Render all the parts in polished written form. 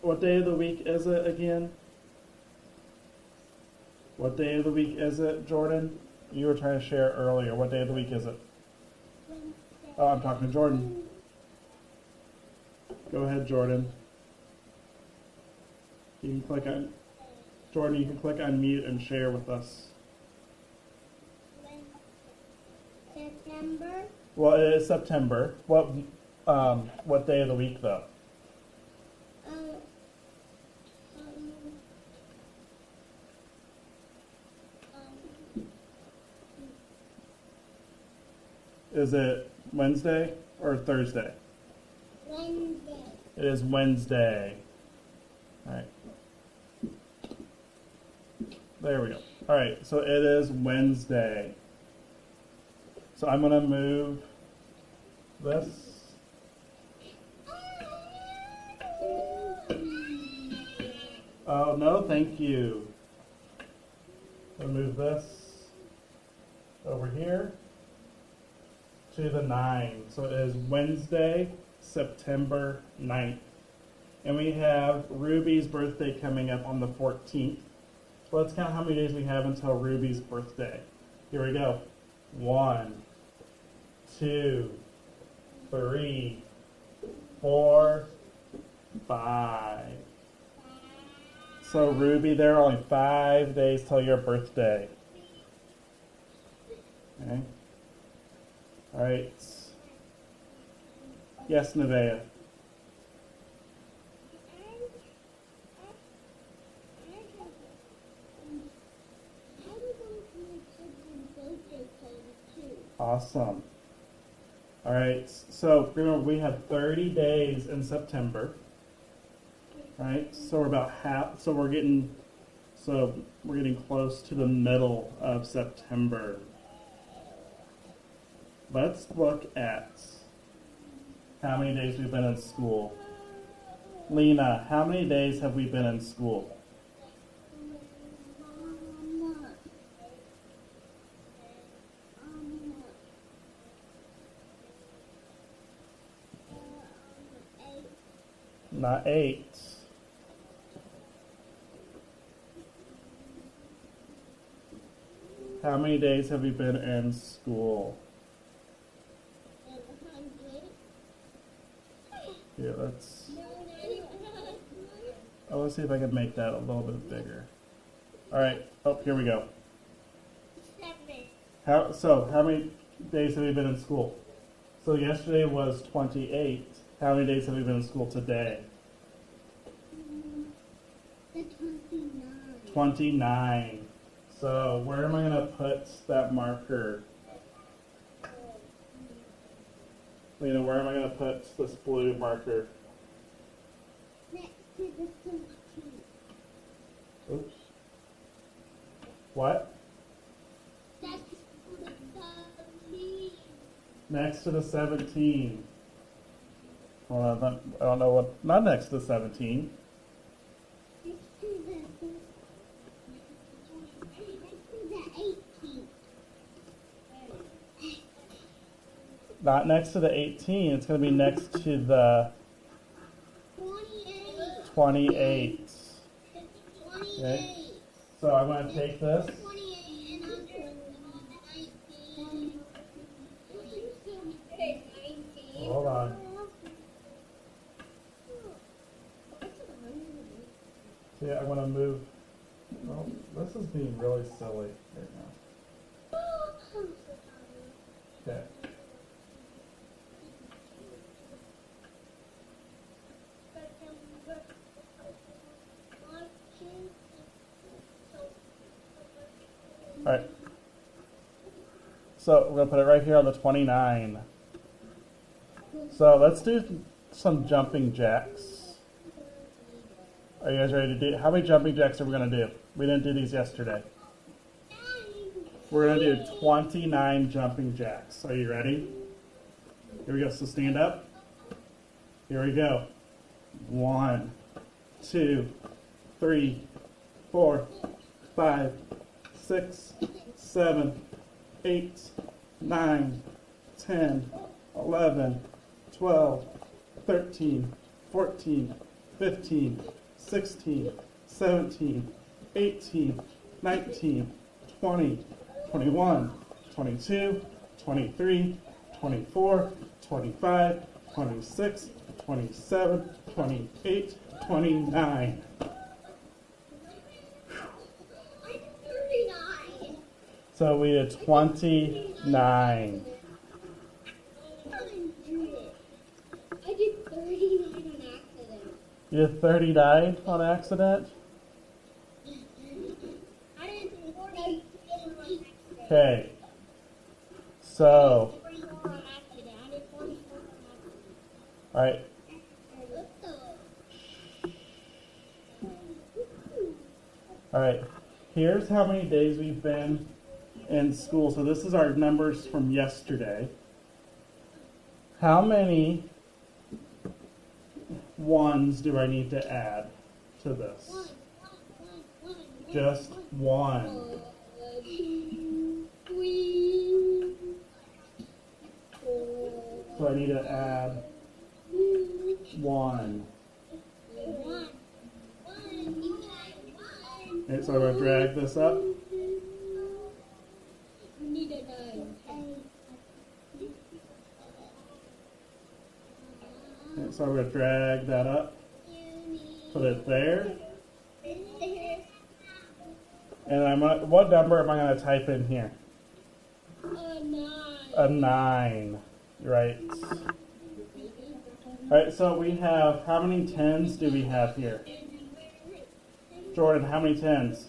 What day of the week is it again? What day of the week is it, Jordan? You were trying to share earlier. What day of the week is it? Oh, I'm talking to Jordan. Go ahead, Jordan. You can click on Jordan. You can click on mute and share with us. September. Well, it is September. What day of the week though? Is it Wednesday or Thursday? Wednesday. It is Wednesday. All right. There we go. All right, so it is Wednesday. So I'm going to move this. Oh, no, thank you. I'll move this over here to the 9. So it is Wednesday, September 9th. And we have Ruby's birthday coming up on the 14th. So let's count how many days we have until Ruby's birthday. Here we go. 1, 2, 3, 4, 5. So Ruby, there are only 5 days till your birthday. Okay. All right. Yes, Nevaeh. Awesome. All right. So remember, we have 30 days in September. Right. So we're about half. So we're getting close to the middle of September. Let's look at how many days we've been in school. Lena, how many days have we been in school? Not 8. How many days have we been in school? Here, let's see if I can make that a little bit bigger. All right. Oh, here we go. 7. How many days have we been in school? So yesterday was 28. How many days have we been in school today? The 29. 29. So where am I going to put that marker? Lena, where am I going to put this blue marker? Next to the 13. Oops. What? Next to the 17. Next to the 17. Well, I don't know what. Not next to the 17. Next to the 18. Not next to the 18. It's going to be next to the 28. 28. 28. Okay. So I'm going to take this. 28 and I'm doing 19. Hold on. See, I want to move. Well, this is being really silly right now. Okay. All right. So we're going to put it right here on the 29. So let's do some jumping jacks. Are you guys ready to do? How many jumping jacks are we going to do? We didn't do these yesterday. We're going to do 29 jumping jacks. Are you ready? Here we go. So stand up. Here we go. 1, 2, 3, 4, 5, 6, 7, 8, 9, 10, 11, 12, 13, 14, 15, 16, 17, 18, 19, 20, 21, 22, 23, 24, 25, 26, 27, 28, 29. I'm 39. So we did 29. I did 39 on accident. You did 39 on accident? I didn't do 40 on accident. Okay. So, 44 on accident. I did 44 on accident. alright. What the? Alright. Here's how many days we've been in school. So this is our numbers from yesterday. How many ones do I need to add to this? One. Just one. 2, 3, 4. So I need to add one. One. Okay, so I'm going to drag this up. You need a 9. Okay, so I'm going to drag that up. Put it there. And what number am I going to type in here? A 9. A 9. Right. Alright, so we have, how many 10s do we have here? Jordan, how many 10s?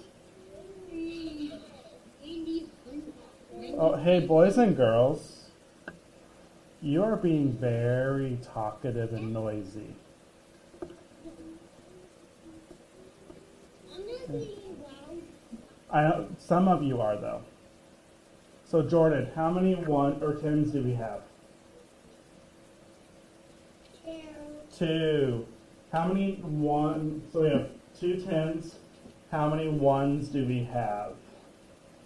Oh, hey, boys and girls. You are being very talkative and noisy. I'm not being loud. I know some of you are though. So Jordan, how many 1 or 10s do we have? 2. How many 1? So we have 2 10s. How many 1s do we have?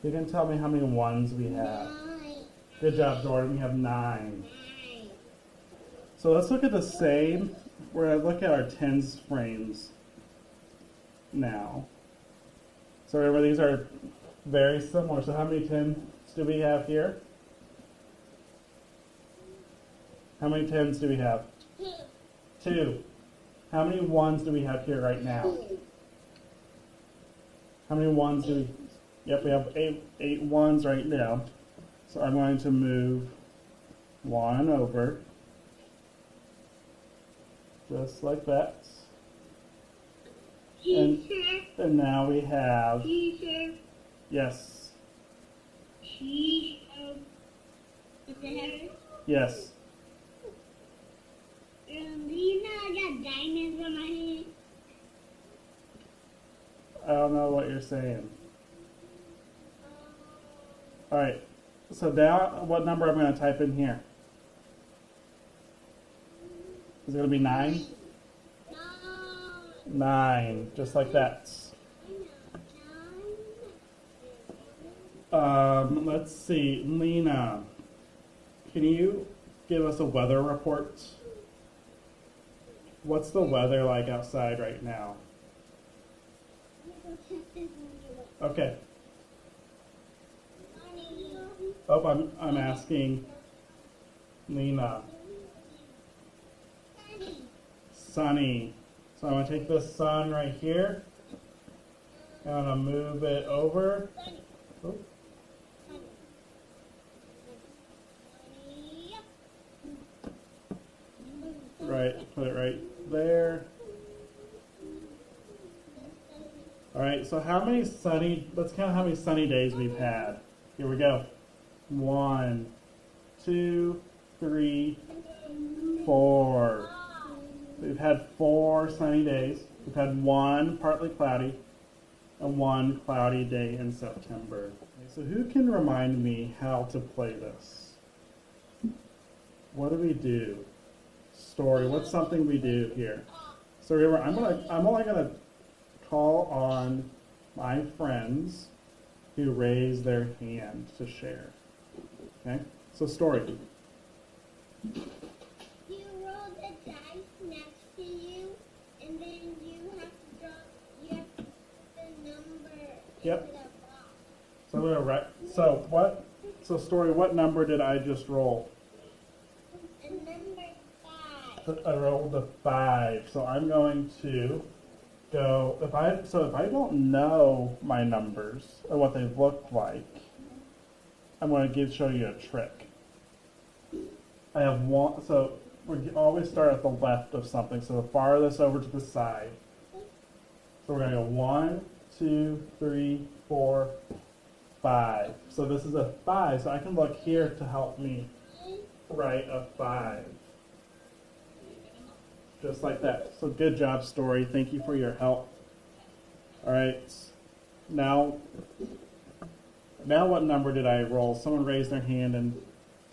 You can tell me how many 1s we have. 9. Good job, Jordan. We have 9. So let's look at the same. We're going to look at our 10s frames now. So remember, these are very similar. So how many 10s do we have here? How many 10s do we have? 2. How many 1s do we have here right now? How many 1s do we? Yep, we have 8 1s right now. So I'm going to move 1 over. Just like that. And now we have, Teacher. yes, With the header. yes. Do you know I got diamonds on my hand? I don't know what you're saying. Alright, so now what number I'm going to type in here? Is it going to be 9? No. 9, just like that. Let's see, Lena, can you give us a weather report? What's the weather like outside right now? Okay. Oh, I'm asking Lena. Sunny. So I'm going to take this sun right here. And I'm going to move it over. Oh, right, put it right there. Alright, so how many sunny, let's count how many sunny days we've had. Here we go. 1, 2, 3, 4. We've had 4 sunny days. We've had 1 partly cloudy and 1 cloudy day in September. Okay, so who can remind me how to play this? What do we do? Story. What's something we do here? So remember, I'm only gonna call on my friends who raise their hand to share. Okay? So story. You roll the dice next to you, and then Yep. So I'm gonna write. So what? So Story, what number did I just roll? And number 5. I rolled a 5. So I'm going to go. If I don't know my numbers or what they look like, I'm going to show you a trick. I have one. So we always start at the left of something. So the farthest over to the side. So we're going to go 1, 2, 3, 4, 5. So this is a 5. So I can look here to help me write a 5. Just like that. So good job, Story. Thank you for your help. All right. Now what number did I roll? Someone raise their hand and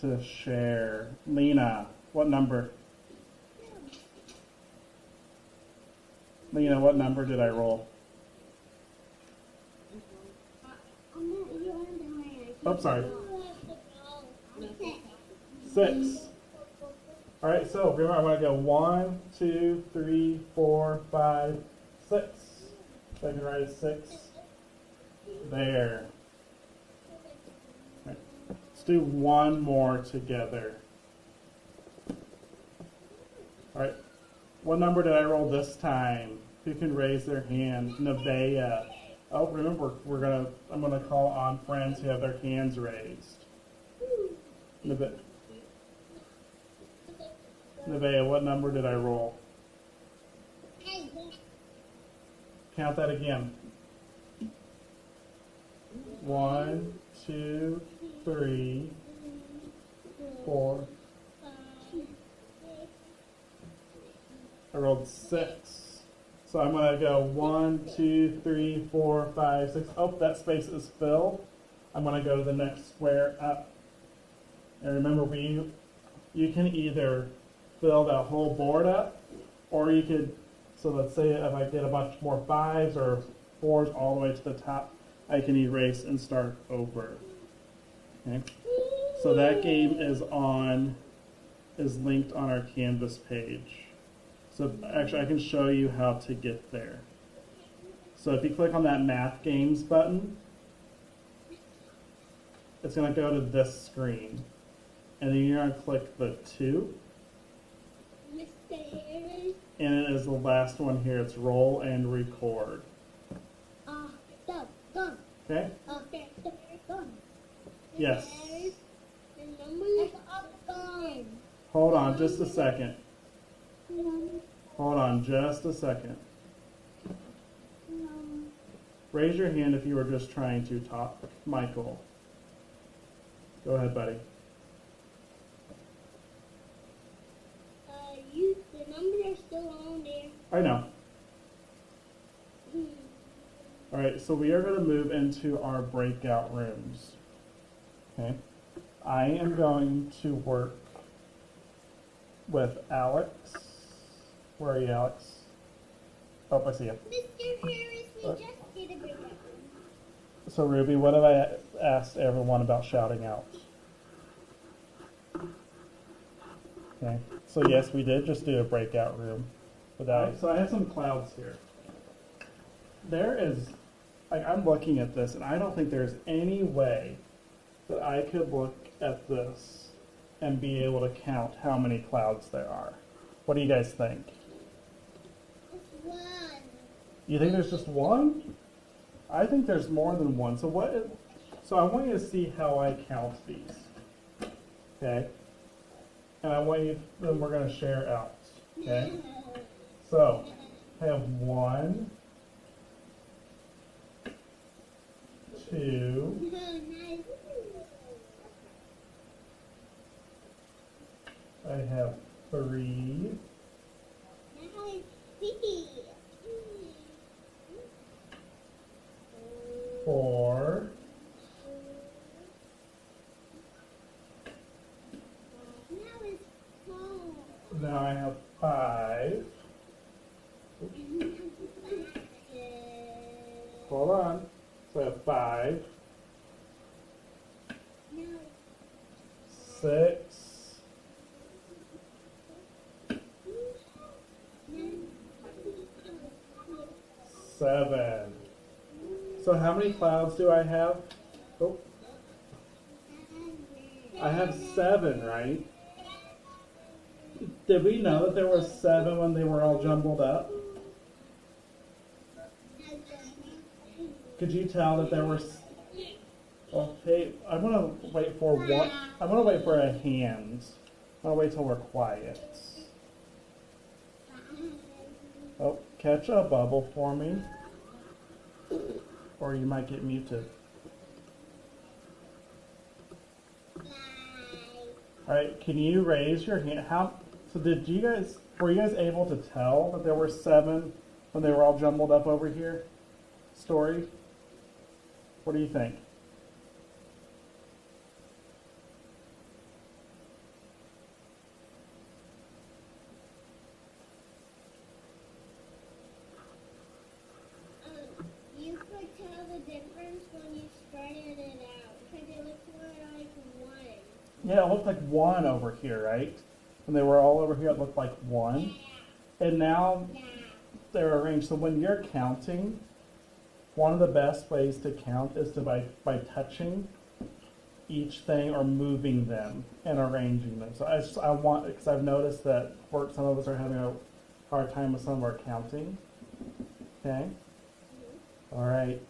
to share. Lena, what number? Lena, what number did I roll? Oh, sorry. 6. All right, so remember, I'm going to go 1, 2, 3, 4, 5, 6. So I can write a 6 there. Right. Let's do one more together. All right, what number did I roll this time? Who can raise their hand? Nevaeh. Oh, remember, I'm gonna call on friends who have their hands raised. Nevaeh, what number did I roll? 8. Count that again. 1, 2, 3, 4. I rolled 6. So I'm going to go 1, 2, 3, 4, 5, 6. Oh, that space is filled. I'm going to go to the next square up. And remember, you can either fill that whole board up, or you could, so let's say if I get a bunch more 5s or 4s all the way to the top, I can erase and start over. Okay? So that game is linked on our Canvas page. So actually I can show you how to get there. So if you click on that Math Games button, it's going to go to this screen. And then you're going to click the 2. And it is the last one here. It's roll and record. Done. Okay? Okay, done. Yes. The number is done. Hold on just a second. Hold on just a second. Raise your hand if you were just trying to talk. Michael. Go ahead, buddy. The numbers are still on there. I know. All right, so we are going to move into our breakout rooms. Okay. I am going to work with Alex. Where are you, Alex? Oh, I see you. Mr. Harris, we just did a breakout. So, Ruby, what have I asked everyone about shouting out? Okay. So, yes, we did just do a breakout room. So I have some clouds here. There is, I'm looking at this, and I don't think there's any way that I could look at this and be able to count how many clouds there are. What do you guys think? It's 1. You think there's just one? I think there's more than one. So I want you to see how I count these. Okay? And then we're going to share out. Okay? So, I have 1, 2, I have 3, 4, now I have 5. Hold on. So I have 5, 6, 7. So how many clouds do I have? Oh, I have 7, right? Did we know that there were 7 when they were all jumbled up? Could you tell that there were? Well, hey, I'm gonna wait for one. I'm gonna wait for a hand. I'm gonna wait till we're quiet. Oh, catch a bubble for me, or you might get muted. All right, can you raise your hand? How? So did you guys? Were you guys able to tell that there were 7 when they were all jumbled up over here? Story. What do you think? You could tell the difference when you spread it out, because it looks more like one. Yeah, it looked like 1 over here, right? When they were all over here, it looked like 1. And now Yeah. they're arranged. So when you're counting, one of the best ways to count is to by touching each thing or moving them and arranging them. So I want, because I've noticed that some of us are having a hard time with some of our counting. Okay. All right.